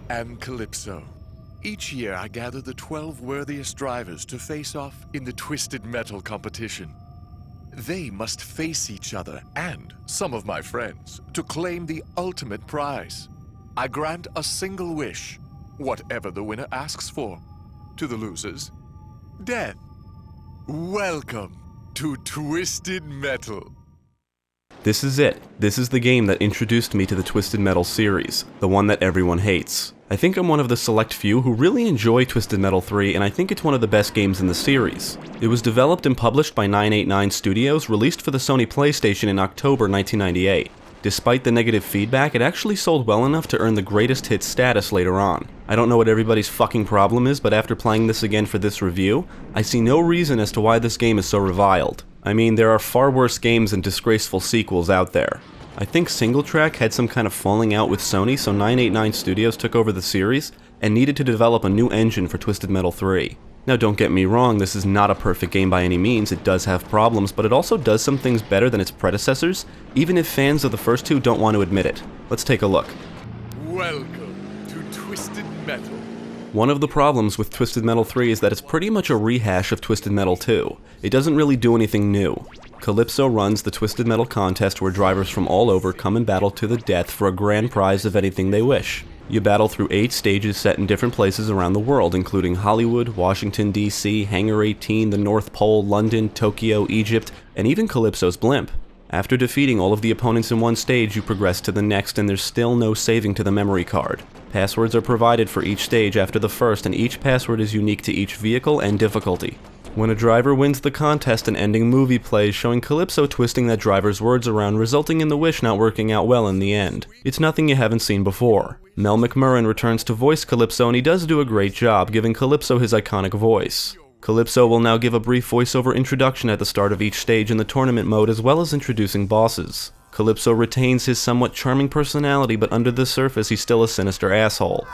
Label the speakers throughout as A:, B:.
A: am Calypso. Each year I gather the 12 worthiest drivers to face off in the Twisted Metal competition. They must face each other and some of my friends to claim the ultimate prize. I grant a single wish, whatever the winner asks for. To the losers, death. Welcome to Twisted Metal.
B: This is it. This is the game that introduced me to the Twisted Metal series, the one that everyone hates. I think I'm one of the select few who really enjoy Twisted Metal 3, and I think it's one of the best games in the series. It was developed and published by 989 Studios, released for the Sony PlayStation in October 1998. Despite the negative feedback, it actually sold well enough to earn the Greatest Hits status later on. I don't know what everybody's fucking problem is, but after playing this again for this review, I see no reason as to why this game is so reviled. I mean, there are far worse games and disgraceful sequels out there. I think SingleTrack had some kind of falling out with Sony, so 989 Studios took over the series and needed to develop a new engine for Twisted Metal 3. Now don't get me wrong, this is not a perfect game by any means, it does have problems, but it also does some things better than its predecessors, even if fans of the first two don't want to admit it. Let's take a look.
A: Welcome to Twisted Metal.
B: One of the problems with Twisted Metal 3 is that it's pretty much a rehash of Twisted Metal 2. It doesn't really do anything new. Calypso runs the Twisted Metal contest where drivers from all over come and battle to the death for a grand prize of anything they wish. You battle through 8 stages set in different places around the world, including Hollywood, Washington, D.C., Hangar 18, the North Pole, London, Tokyo, Egypt, and even Calypso's blimp. After defeating all of the opponents in one stage, you progress to the next, and there's still no saving to the memory card. Passwords are provided for each stage after the first, and each password is unique to each vehicle and difficulty. When a driver wins the contest, an ending movie plays showing Calypso twisting that driver's words around, resulting in the wish not working out well in the end. It's nothing you haven't seen before. Mel Mcmurran returns to voice Calypso, and he does do a great job, giving Calypso his iconic voice. Calypso will now give a brief voiceover introduction at the start of each stage in the tournament mode, as well as introducing bosses. Calypso retains his somewhat charming personality, but under the surface he's still a sinister asshole.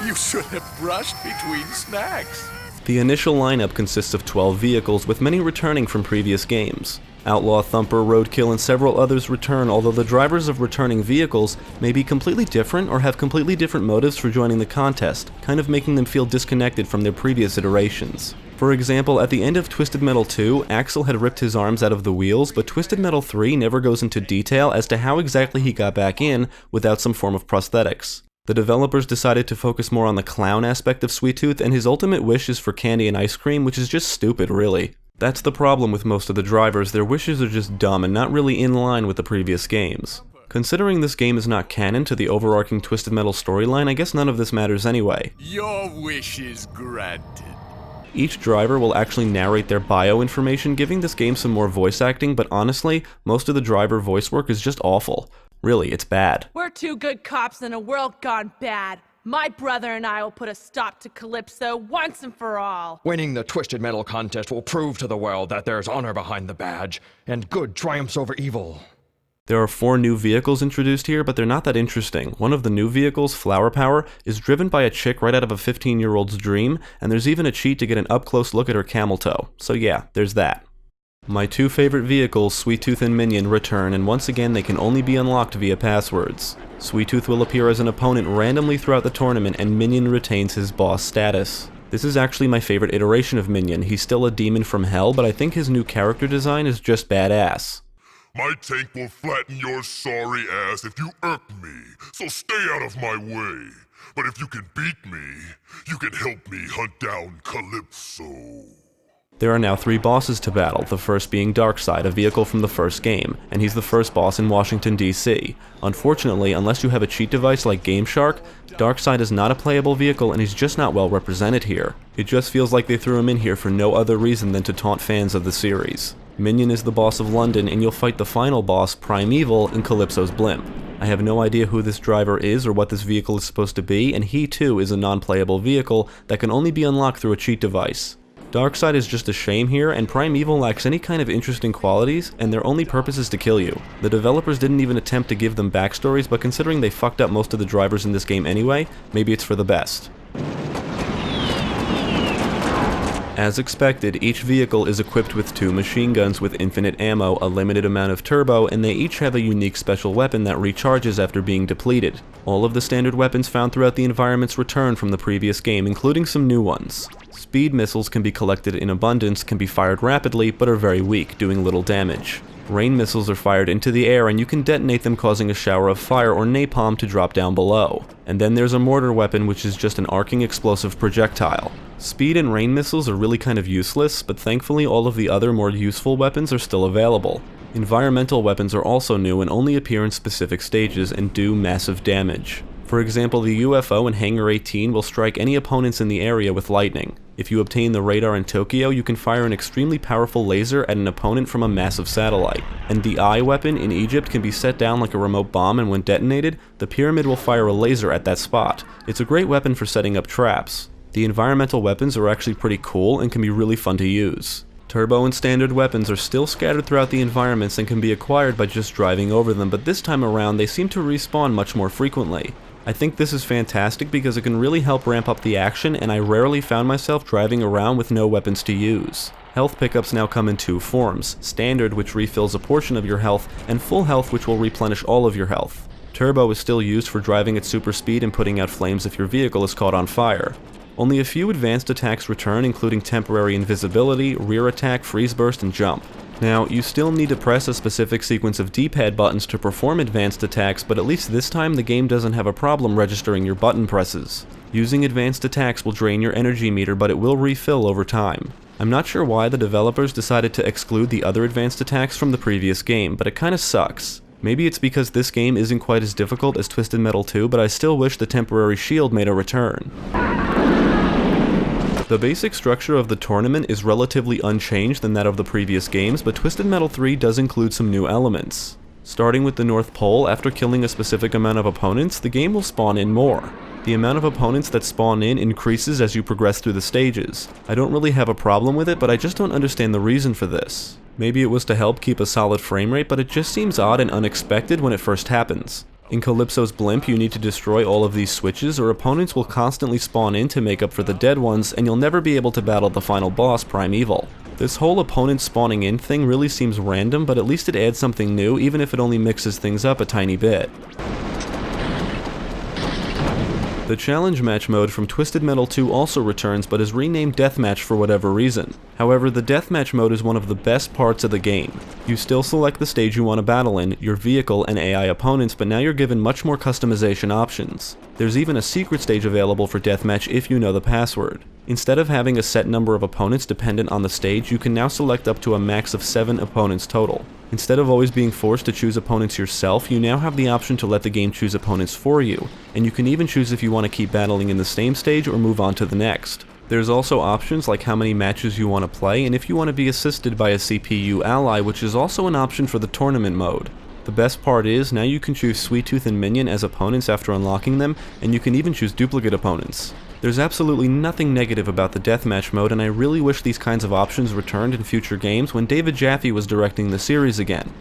A: You should have brushed between snacks.
B: The initial lineup consists of 12 vehicles, with many returning from previous games. Outlaw, Thumper, Roadkill, and several others return, although the drivers of returning vehicles may be completely different or have completely different motives for joining the contest, kind of making them feel disconnected from their previous iterations. For example, at the end of Twisted Metal 2, Axel had ripped his arms out of the wheels, but Twisted Metal 3 never goes into detail as to how exactly he got back in without some form of prosthetics. The developers decided to focus more on the clown aspect of Sweet Tooth, and his ultimate wish is for candy and ice cream, which is just stupid, really. That's the problem with most of the drivers, their wishes are just dumb and not really in line with the previous games. Considering this game is not canon to the overarching Twisted Metal storyline, I guess none of this matters anyway.
A: Your wish is granted.
B: Each driver will actually narrate their bio information, giving this game some more voice acting, but honestly, most of the driver voice work is just awful. Really, it's bad.
C: We're two good cops in a world gone bad. My brother and I will put a stop to Calypso once and for all.
D: Winning the Twisted Metal contest will prove to the world that there's honor behind the badge, and good triumphs over evil.
B: There are 4 new vehicles introduced here, but they're not that interesting. One of the new vehicles, Flowerpower, is driven by a chick right out of a 15-year-old's dream, and there's even a cheat to get an up-close look at her camel toe. So yeah, there's that. My 2 favorite vehicles, Sweet Tooth and Minion, return, and once again they can only be unlocked via passwords. Sweet Tooth will appear as an opponent randomly throughout the tournament, and Minion retains his boss status. This is actually my favorite iteration of Minion. He's still a demon from hell, but I think his new character design is just badass.
E: My tank will flatten your sorry ass if you irk me, so stay out of my way. But if you can beat me, you can help me hunt down Calypso.
B: There are now 3 bosses to battle, the first being Darkseid, a vehicle from the first game, and he's the first boss in Washington, D.C. Unfortunately, unless you have a cheat device like GameShark, Darkseid is not a playable vehicle and he's just not well represented here. It just feels like they threw him in here for no other reason than to taunt fans of the series. Minion is the boss of London, and you'll fight the final boss, Primeval, in Calypso's blimp. I have no idea who this driver is or what this vehicle is supposed to be, and he too is a non-playable vehicle that can only be unlocked through a cheat device. Darkseid is just a shame here, and Primeval lacks any kind of interesting qualities, and their only purpose is to kill you. The developers didn't even attempt to give them backstories, but considering they fucked up most of the drivers in this game anyway, maybe it's for the best. As expected, each vehicle is equipped with 2 machine guns with infinite ammo, a limited amount of turbo, and they each have a unique special weapon that recharges after being depleted. All of the standard weapons found throughout the environments return from the previous game, including some new ones. Speed missiles can be collected in abundance, can be fired rapidly, but are very weak, doing little damage. Rain missiles are fired into the air and you can detonate them, causing a shower of fire or napalm to drop down below. And then there's a mortar weapon, which is just an arcing explosive projectile. Speed and rain missiles are really kind of useless, but thankfully all of the other more useful weapons are still available. Environmental weapons are also new and only appear in specific stages and do massive damage. For example, the UFO in Hangar 18 will strike any opponents in the area with lightning. If you obtain the radar in Tokyo, you can fire an extremely powerful laser at an opponent from a massive satellite. And the eye weapon in Egypt can be set down like a remote bomb, and when detonated, the pyramid will fire a laser at that spot. It's a great weapon for setting up traps. The environmental weapons are actually pretty cool and can be really fun to use. Turbo and standard weapons are still scattered throughout the environments and can be acquired by just driving over them, but this time around they seem to respawn much more frequently. I think this is fantastic because it can really help ramp up the action, and I rarely found myself driving around with no weapons to use. Health pickups now come in 2 forms, standard, which refills a portion of your health, and full health, which will replenish all of your health. Turbo is still used for driving at super speed and putting out flames if your vehicle is caught on fire. Only a few advanced attacks return, including temporary invisibility, rear attack, freeze burst, and jump. Now, you still need to press a specific sequence of D-pad buttons to perform advanced attacks, but at least this time the game doesn't have a problem registering your button presses. Using advanced attacks will drain your energy meter, but it will refill over time. I'm not sure why the developers decided to exclude the other advanced attacks from the previous game, but it kinda sucks. Maybe it's because this game isn't quite as difficult as Twisted Metal 2, but I still wish the temporary shield made a return. The basic structure of the tournament is relatively unchanged than that of the previous games, but Twisted Metal 3 does include some new elements. Starting with the North Pole, after killing a specific amount of opponents, the game will spawn in more. The amount of opponents that spawn in increases as you progress through the stages. I don't really have a problem with it, but I just don't understand the reason for this. Maybe it was to help keep a solid frame rate, but it just seems odd and unexpected when it first happens. In Calypso's blimp, you need to destroy all of these switches, or opponents will constantly spawn in to make up for the dead ones, and you'll never be able to battle the final boss, Primeval. This whole opponent spawning in thing really seems random, but at least it adds something new, even if it only mixes things up a tiny bit. The Challenge Match mode from Twisted Metal 2 also returns, but is renamed Deathmatch for whatever reason. However, the Deathmatch mode is one of the best parts of the game. You still select the stage you want to battle in, your vehicle, and AI opponents, but now you're given much more customization options. There's even a secret stage available for Deathmatch if you know the password. Instead of having a set number of opponents dependent on the stage, you can now select up to a max of 7 opponents total. Instead of always being forced to choose opponents yourself, you now have the option to let the game choose opponents for you, and you can even choose if you want to keep battling in the same stage or move on to the next. There's also options like how many matches you want to play, and if you want to be assisted by a CPU ally, which is also an option for the tournament mode. The best part is, now you can choose Sweet Tooth and Minion as opponents after unlocking them, and you can even choose duplicate opponents. There's absolutely nothing negative about the Deathmatch mode, and I really wish these kinds of options returned in future games when David Jaffe was directing the series again.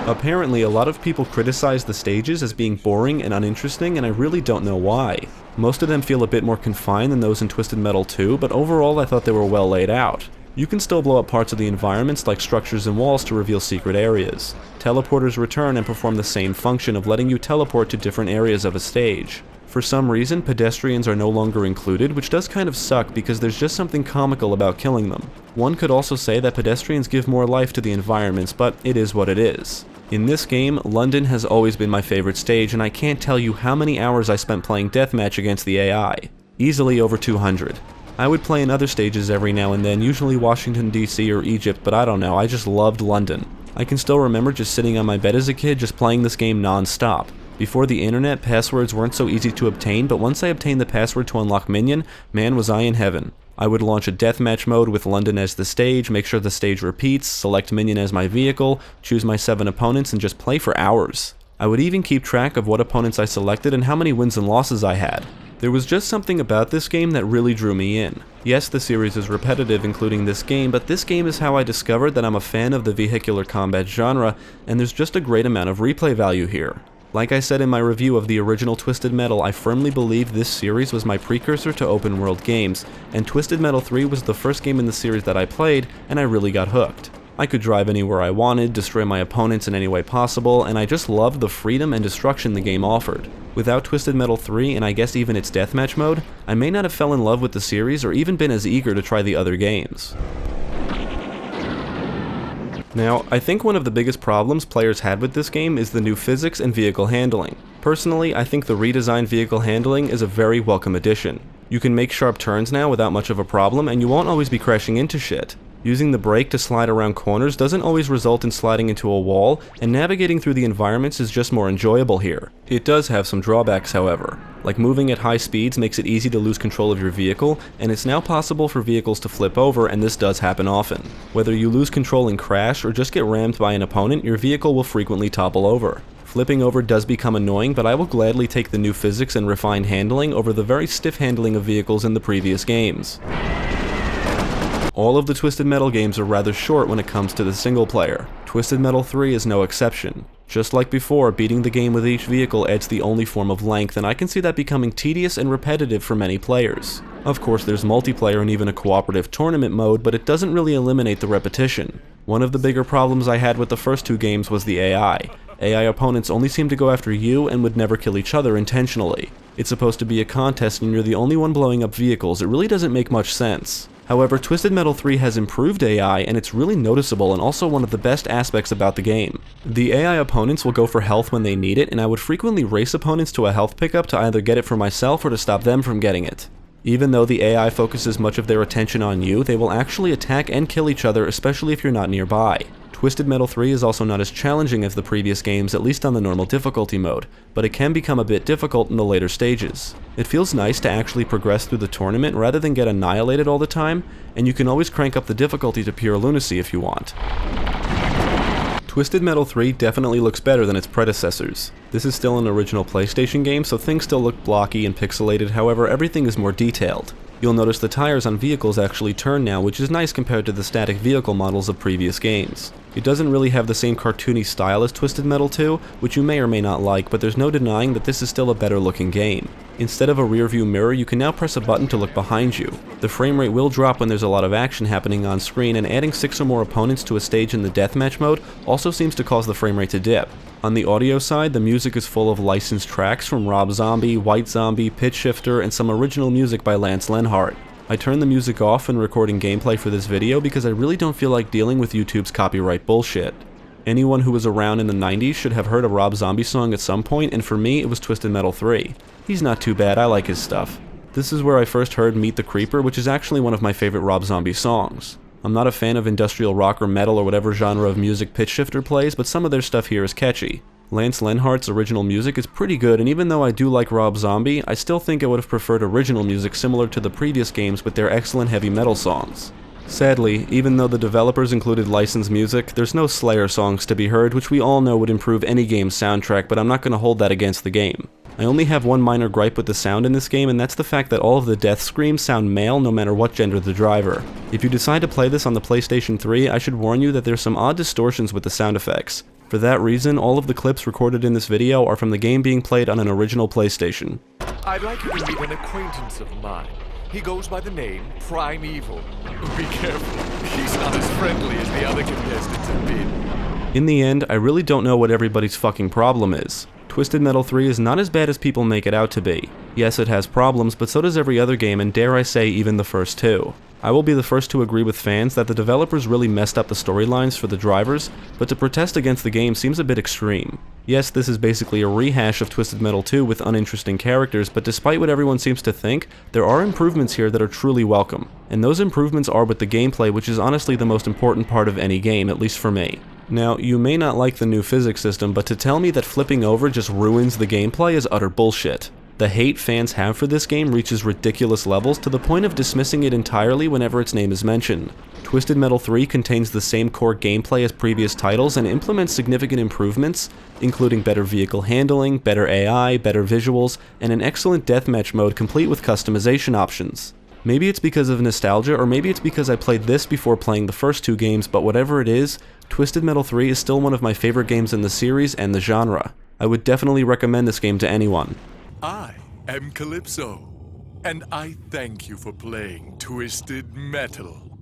B: Apparently, a lot of people criticize the stages as being boring and uninteresting, and I really don't know why. Most of them feel a bit more confined than those in Twisted Metal 2, but overall I thought they were well laid out. You can still blow up parts of the environments like structures and walls to reveal secret areas. Teleporters return and perform the same function of letting you teleport to different areas of a stage. For some reason, pedestrians are no longer included, which does kind of suck because there's just something comical about killing them. One could also say that pedestrians give more life to the environments, but it is what it is. In this game, London has always been my favorite stage, and I can't tell you how many hours I spent playing Deathmatch against the AI. Easily over 200. I would play in other stages every now and then, usually Washington DC or Egypt, but I don't know, I just loved London. I can still remember just sitting on my bed as a kid just playing this game non-stop. Before the internet, passwords weren't so easy to obtain, but once I obtained the password to unlock Minion, man was I in heaven. I would launch a deathmatch mode with London as the stage, make sure the stage repeats, select Minion as my vehicle, choose my 7 opponents, and just play for hours. I would even keep track of what opponents I selected and how many wins and losses I had. There was just something about this game that really drew me in. Yes, the series is repetitive, including this game, but this game is how I discovered that I'm a fan of the vehicular combat genre, and there's just a great amount of replay value here. Like I said in my review of the original Twisted Metal, I firmly believe this series was my precursor to open world games, and Twisted Metal 3 was the first game in the series that I played, and I really got hooked. I could drive anywhere I wanted, destroy my opponents in any way possible, and I just loved the freedom and destruction the game offered. Without Twisted Metal 3, and I guess even its Deathmatch Mode, I may not have fell in love with the series or even been as eager to try the other games. Now, I think one of the biggest problems players had with this game is the new physics and vehicle handling. Personally, I think the redesigned vehicle handling is a very welcome addition. You can make sharp turns now without much of a problem, and you won't always be crashing into shit. Using the brake to slide around corners doesn't always result in sliding into a wall, and navigating through the environments is just more enjoyable here. It does have some drawbacks, however. Like moving at high speeds makes it easy to lose control of your vehicle, and it's now possible for vehicles to flip over, and this does happen often. Whether you lose control and crash or just get rammed by an opponent, your vehicle will frequently topple over. Flipping over does become annoying, but I will gladly take the new physics and refined handling over the very stiff handling of vehicles in the previous games. All of the Twisted Metal games are rather short when it comes to the single player. Twisted Metal 3 is no exception. Just like before, beating the game with each vehicle adds the only form of length, and I can see that becoming tedious and repetitive for many players. Of course, there's multiplayer and even a cooperative tournament mode, but it doesn't really eliminate the repetition. One of the bigger problems I had with the first two games was the AI. AI opponents only seem to go after you and would never kill each other intentionally. It's supposed to be a contest and you're the only one blowing up vehicles. It really doesn't make much sense. However, Twisted Metal 3 has improved AI, and it's really noticeable and also one of the best aspects about the game. The AI opponents will go for health when they need it, and I would frequently race opponents to a health pickup to either get it for myself or to stop them from getting it. Even though the AI focuses much of their attention on you, they will actually attack and kill each other, especially if you're not nearby. Twisted Metal 3 is also not as challenging as the previous games, at least on the normal difficulty mode, but it can become a bit difficult in the later stages. It feels nice to actually progress through the tournament rather than get annihilated all the time, and you can always crank up the difficulty to pure lunacy if you want. Twisted Metal 3 definitely looks better than its predecessors. This is still an original PlayStation game, so things still look blocky and pixelated, however everything is more detailed. You'll notice the tires on vehicles actually turn now, which is nice compared to the static vehicle models of previous games. It doesn't really have the same cartoony style as Twisted Metal 2, which you may or may not like, but there's no denying that this is still a better looking game. Instead of a rear view mirror, you can now press a button to look behind you. The frame rate will drop when there's a lot of action happening on screen, and adding 6 or more opponents to a stage in the Deathmatch mode also seems to cause the frame rate to dip. On the audio side, the music is full of licensed tracks from Rob Zombie, White Zombie, Pitch Shifter, and some original music by Lance Lenhart. I turned the music off when recording gameplay for this video because I really don't feel like dealing with YouTube's copyright bullshit. Anyone who was around in the 90s should have heard a Rob Zombie song at some point, and for me it was Twisted Metal 3. He's not too bad, I like his stuff. This is where I first heard Meet the Creeper, which is actually one of my favorite Rob Zombie songs. I'm not a fan of industrial rock or metal or whatever genre of music Pitch Shifter plays, but some of their stuff here is catchy. Lance Lenhart's original music is pretty good, and even though I do like Rob Zombie, I still think I would have preferred original music similar to the previous games with their excellent heavy metal songs. Sadly, even though the developers included licensed music, there's no Slayer songs to be heard, which we all know would improve any game's soundtrack, but I'm not going to hold that against the game. I only have one minor gripe with the sound in this game, and that's the fact that all of the death screams sound male no matter what gender the driver. If you decide to play this on the PlayStation 3, I should warn you that there's some odd distortions with the sound effects. For that reason, all of the clips recorded in this video are from the game being played on an original PlayStation.
A: I'd like you to meet an acquaintance of mine. He goes by the name Primeval. Be careful, he's not as friendly as the other contestants have been.
B: In the end, I really don't know what everybody's fucking problem is. Twisted Metal 3 is not as bad as people make it out to be. Yes, it has problems, but so does every other game, and dare I say, even the first two. I will be the first to agree with fans that the developers really messed up the storylines for the drivers, but to protest against the game seems a bit extreme. Yes, this is basically a rehash of Twisted Metal 2 with uninteresting characters, but despite what everyone seems to think, there are improvements here that are truly welcome. And those improvements are with the gameplay, which is honestly the most important part of any game, at least for me. Now, you may not like the new physics system, but to tell me that flipping over just ruins the gameplay is utter bullshit. The hate fans have for this game reaches ridiculous levels to the point of dismissing it entirely whenever its name is mentioned. Twisted Metal 3 contains the same core gameplay as previous titles and implements significant improvements, including better vehicle handling, better AI, better visuals, and an excellent deathmatch mode complete with customization options. Maybe it's because of nostalgia, or maybe it's because I played this before playing the first two games, but whatever it is, Twisted Metal 3 is still one of my favorite games in the series and the genre. I would definitely recommend this game to anyone.
A: I am Calypso, and I thank you for playing Twisted Metal.